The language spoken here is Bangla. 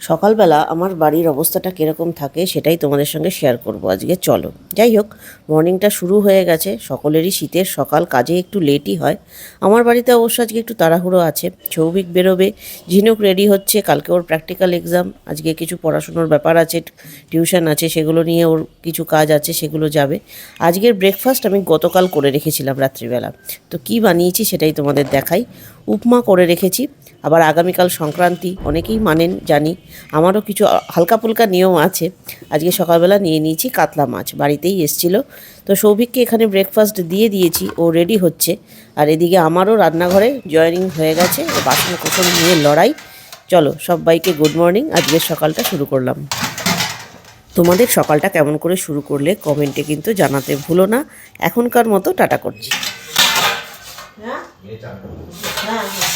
সকালবেলা আমার বাড়ির অবস্থাটা কীরকম থাকে সেটাই তোমাদের সঙ্গে শেয়ার করব আজকে। চলো, যাই হোক, মর্নিংটা শুরু হয়ে গেছে। সকলেরই শীতের সকাল, কাজে একটু লেটই হয়। আমার বাড়িতে অবশ্য আজকে একটু তাড়াহুড়ো আছে। সৌভিক বেরোবে, ঝিনুক রেডি হচ্ছে, কালকে ওর প্র্যাকটিক্যাল এক্সাম, আজকে কিছু পড়াশুনোর ব্যাপার আছে, টিউশন আছে, সেগুলো নিয়ে ওর কিছু কাজ আছে, সেগুলো যাবে। আজকের ব্রেকফাস্ট আমি গতকাল করে রেখেছিলাম রাত্রিবেলা, তো কি বানিয়েছি সেটাই তোমাদের দেখাই। উপমা করে রেখেছি, আবার আগামীকাল সংক্রান্তি, অনেকেই মানেন জানি, আমারও কিছু হালকা ফুলকা নিয়ম আছে। আজকে সকালবেলা নিয়ে নিয়েছি কাতলা মাছ, বাড়িতেই এসেছিলো। তো সৌভিককে এখানে ব্রেকফাস্ট দিয়ে দিয়েছি, ও রেডি হচ্ছে। আর এদিকে আমারও রান্নাঘরে জয়েনিং হয়ে গেছে, বাসন কোসন নিয়ে লড়াই। চলো সবাইকে গুড মর্নিং। আজকের সকালটা শুরু করলাম। তোমাদের সকালটা কেমন করে শুরু করলে কমেন্টে কিন্তু জানাতে ভুলো না। এখনকার মতো টাটা করছি। হ্যাঁ হ্যাঁ।